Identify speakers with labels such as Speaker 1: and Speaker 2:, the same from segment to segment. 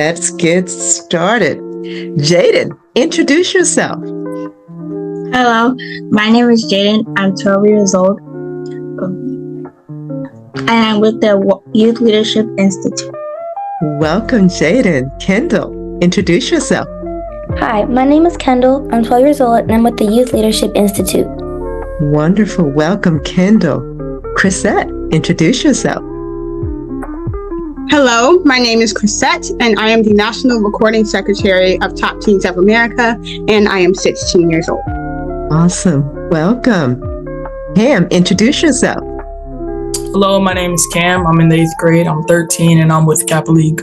Speaker 1: Let's get started. Jaden, introduce yourself.
Speaker 2: Hello, my name is Jaden. I'm 12 years old, and I'm with the Youth Leadership Institute.
Speaker 1: Welcome, Jaden. Kendall, introduce yourself.
Speaker 3: Hi, my name is Kendall. I'm 12 years old, and I'm with the Youth Leadership Institute.
Speaker 1: Wonderful. Welcome, Kendall. Chrisette, introduce yourself.
Speaker 4: Hello, my name is Chrisette, and I am the National Recording Secretary of Top Teens of America, and I am 16 years old.
Speaker 1: Awesome. Welcome. Cam, introduce yourself.
Speaker 5: Hello, my name is Cam. I'm in the 8th grade. I'm 13, and I'm with Kappa League.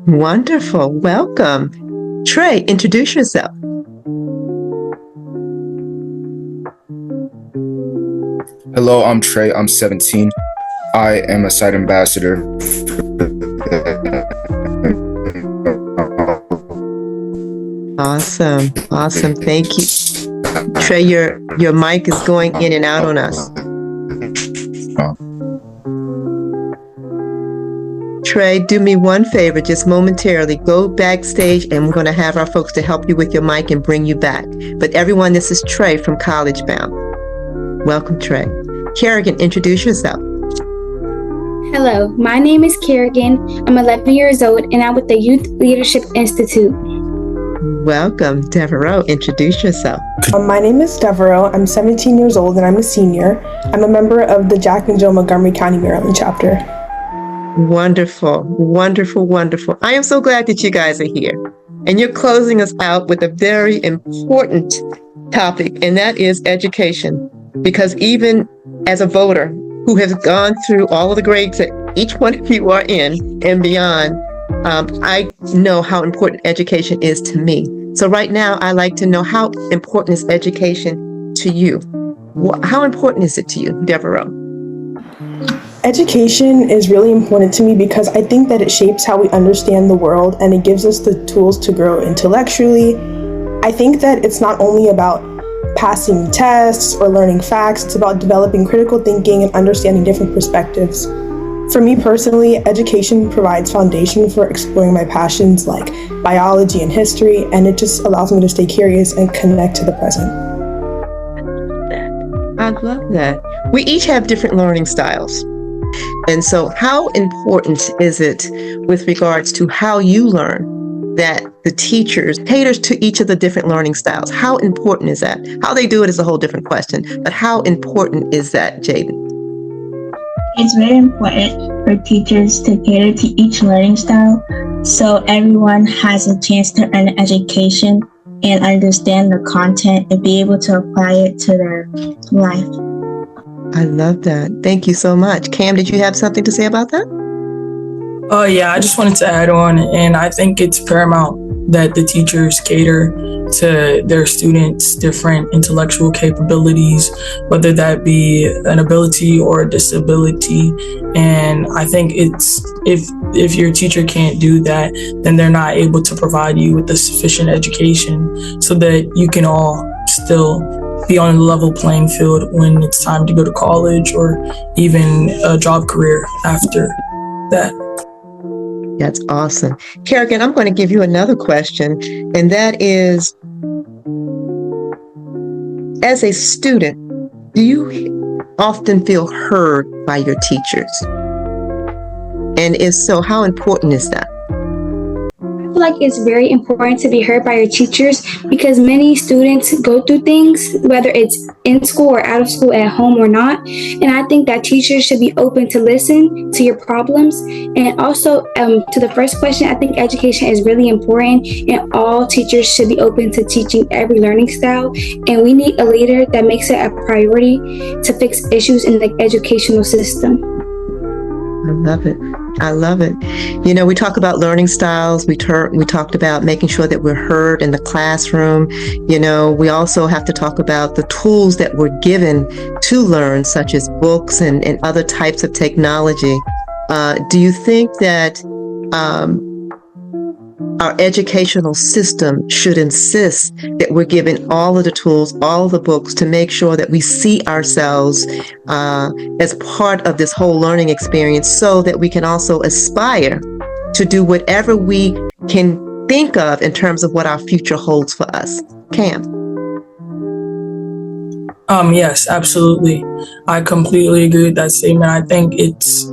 Speaker 1: Wonderful. Welcome. Trey, introduce yourself.
Speaker 6: Hello, I'm Trey. I'm 17. I am a site ambassador.
Speaker 1: Awesome. Awesome. Thank you. Trey, your mic is going in and out on us. Trey, do me one favor, just momentarily. Go backstage and we're going to have our folks to help you with your mic and bring you back. But everyone, this is Trey from College Bound. Welcome, Trey. Kerrigan, introduce yourself.
Speaker 7: Hello, my name is Kerrigan. I'm 11 years old and I'm with the Youth Leadership Institute.
Speaker 1: Welcome. Devereaux, introduce yourself.
Speaker 8: My name is Devereaux. I'm 17 years old and I'm a senior. I'm a member of the Jack and Jill Montgomery County, Maryland chapter.
Speaker 1: Wonderful, wonderful, wonderful. I am so glad that you guys are here. And you're closing us out with a very important topic, and that is education. Because even as a voter who has gone through all of the grades that each one of you are in and beyond, I know how important education is to me. So right now, I like to know, how important is education to you? How important is it to you, Devereaux?
Speaker 8: Education is really important to me because I think that it shapes how we understand the world and it gives us the tools to grow intellectually. I think that it's not only about passing tests or learning facts, it's about developing critical thinking and understanding different perspectives. For me personally, education provides foundation for exploring my passions like biology and history, and it just allows me to stay curious and connect to the present.
Speaker 1: I love that. We each have different learning styles. And so how important is it with regards to how you learn that the teachers caters to each of the different learning styles? How important is that? How they do it is a whole different question, but how important is that, Jaden?
Speaker 2: It's very important for teachers to cater to each learning style so everyone has a chance to earn education and understand the content and be able to apply it to their life.
Speaker 1: I love that. Thank you so much. Cam, did you have something to say about that?
Speaker 5: Yeah, I just wanted to add on, and I think it's paramount that the teachers cater to their students' different intellectual capabilities, whether that be an ability or a disability. And I think it's if your teacher can't do that, then they're not able to provide you with the sufficient education so that you can all still be on a level playing field when it's time to go to college or even a job career after that.
Speaker 1: That's awesome. Kerrigan, I'm going to give you another question, and that is, as a student, do you often feel heard by your teachers? And if so, how important is that?
Speaker 7: I feel like it's very important to be heard by your teachers because many students go through things, whether it's in school or out of school, at home or not. And I think that teachers should be open to listen to your problems. And also to the first question, I think education is really important and all teachers should be open to teaching every learning style. And we need a leader that makes it a priority to fix issues in the educational system.
Speaker 1: I love it. I love it. You know, we talk about learning styles. We talked about making sure that we're heard in the classroom. You know, we also have to talk about the tools that we're given to learn, such as books and other types of technology. Do you think that our educational system should insist that we're given all of the tools, all of the books to make sure that we see ourselves as part of this whole learning experience so that we can also aspire to do whatever we can think of in terms of what our future holds for us. Cam.
Speaker 5: Yes, absolutely. I completely agree with that statement. I think it's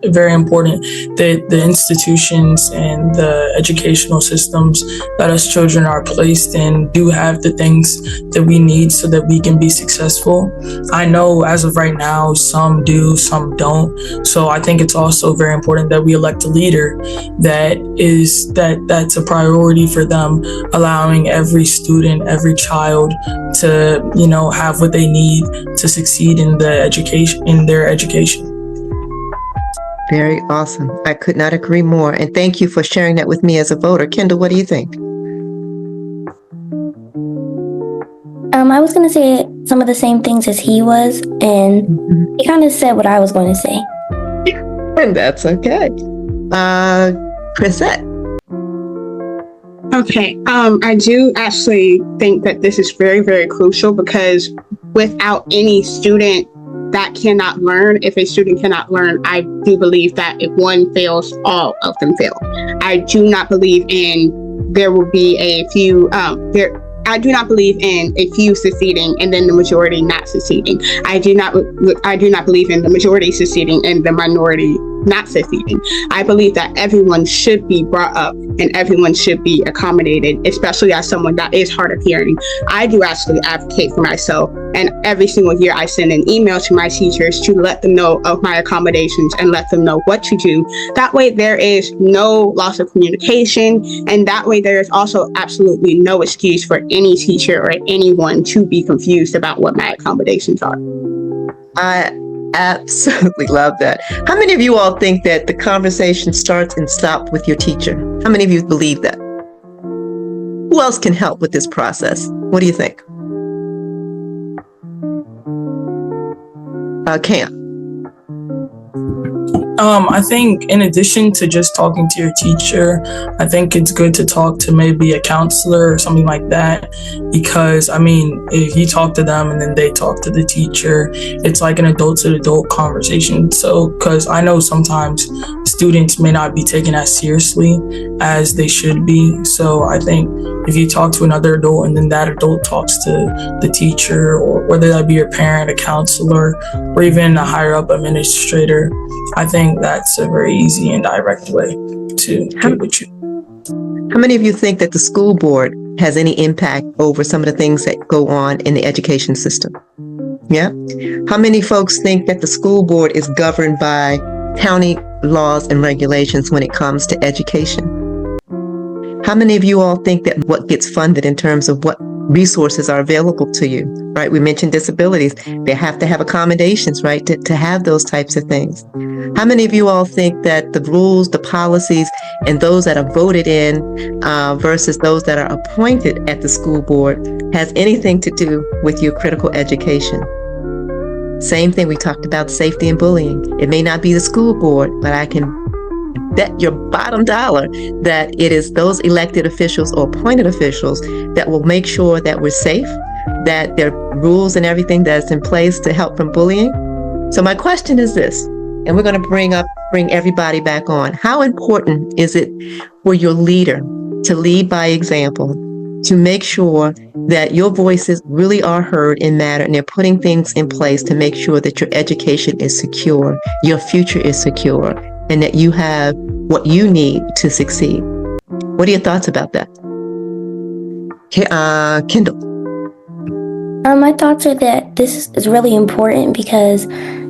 Speaker 5: very important that the institutions and the educational systems that us children are placed in do have the things that we need so that we can be successful. I know as of right now, some do, some don't. So I think it's also very important that we elect a leader that's a priority for them, allowing every student, every child to, have what they need to succeed in their education.
Speaker 1: Very awesome. I could not agree more. And thank you for sharing that with me as a voter. Kendall, what do you think?
Speaker 3: I was going to say some of the same things as he was, and he kind of said what I was going to say.
Speaker 1: And that's okay. Chrisette.
Speaker 4: Okay, I do actually think that this is very, very crucial, because without any student that cannot learn, if a student cannot learn, I do believe that if one fails, all of them fail. I do not believe in there will be a few, I do not believe in a few succeeding and then the majority not succeeding. I do not believe in the majority succeeding and the minority not succeeding. I believe that everyone should be brought up and everyone should be accommodated, especially as someone that is hard of hearing. I do actually advocate for myself, and every single year I send an email to my teachers to let them know of my accommodations and let them know what to do. That way there is no loss of communication, and that way there is also absolutely no excuse for any teacher or anyone to be confused about what my accommodations are.
Speaker 1: I absolutely love that. How many of you all think that the conversation starts and stops with your teacher? How many of you believe that? Who else can help with this process? What do you think? Cam.
Speaker 5: I think in addition to just talking to your teacher, I think it's good to talk to maybe a counselor or something like that, because if you talk to them and then they talk to the teacher, it's like an adult to adult conversation. So, because I know sometimes students may not be taken as seriously as they should be. So I think if you talk to another adult and then that adult talks to the teacher, or whether that be your parent, a counselor, or even a higher up administrator, I think that's a very easy and direct way to get with you.
Speaker 1: How many of you think that the school board has any impact over some of the things that go on in the education system? Yeah. How many folks think that the school board is governed by county laws and regulations when it comes to education? How many of you all think that what gets funded in terms of what resources are available to you, right? We mentioned disabilities. They have to have accommodations, right, to have those types of things. How many of you all think that the rules, the policies, and those that are voted in versus those that are appointed at the school board has anything to do with your critical education? Same thing, we talked about safety and bullying. It may not be the school board, but I can bet your bottom dollar that it is those elected officials or appointed officials that will make sure that we're safe, that there are rules and everything that's in place to help from bullying. So my question is this, and we're going to bring everybody back on. How important is it for your leader to lead by example, to make sure that your voices really are heard and matter, and they're putting things in place to make sure that your education is secure, your future is secure, and that you have what you need to succeed? What are your thoughts about that? Kendall.
Speaker 3: My thoughts are that this is really important, because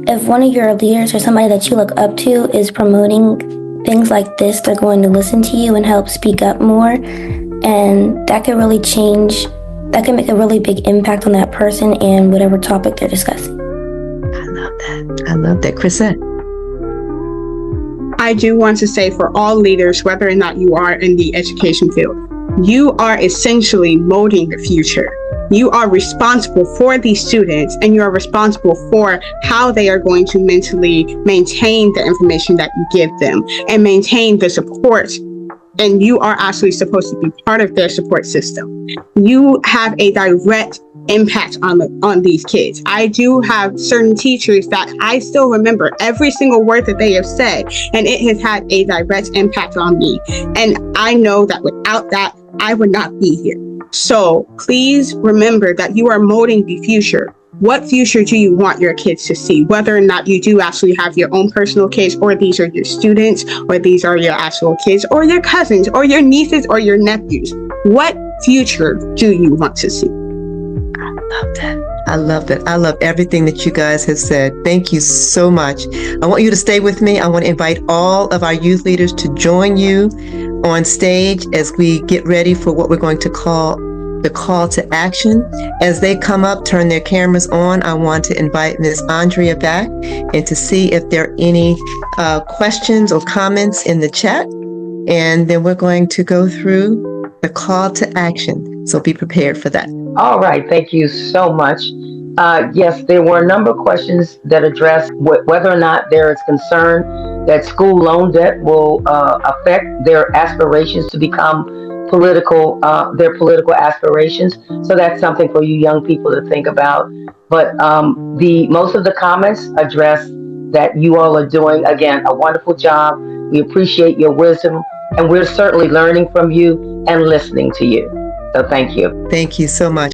Speaker 3: if one of your leaders or somebody that you look up to is promoting things like this, they're going to listen to you and help speak up more. And that can really change, that can make a really big impact on that person and whatever topic they're discussing.
Speaker 1: I love that. I love that. Chrisette.
Speaker 4: I do want to say, for all leaders, whether or not you are in the education field, you are essentially molding the future. You are responsible for these students, and you are responsible for how they are going to mentally maintain the information that you give them and maintain the support and you are actually supposed to be part of their support system. You have a direct impact on these kids. I do have certain teachers that I still remember every single word that they have said, and it has had a direct impact on me. And I know that without that, I would not be here. So please remember that you are molding the future. What future do you want your kids to see? Whether or not you do actually have your own personal kids, or these are your students, or these are your actual kids, or your cousins, or your nieces, or your nephews. What future do you want to see?
Speaker 1: Love that. I love that. I love everything that you guys have said. Thank you so much. I want you to stay with me. I want to invite all of our youth leaders to join you on stage as we get ready for what we're going to call the call to action. As they come up, turn their cameras on, I want to invite Ms. Andrea back and to see if there are any questions or comments in the chat. And then we're going to go through the call to action. So be prepared for that.
Speaker 9: All right, thank you so much. Yes, there were a number of questions that addressed whether or not there is concern that school loan debt will affect their aspirations to become their political aspirations. So that's something for you young people to think about. But most of the comments address that you all are doing, again, a wonderful job. We appreciate your wisdom, and we're certainly learning from you and listening to you. So thank you.
Speaker 1: Thank you so much.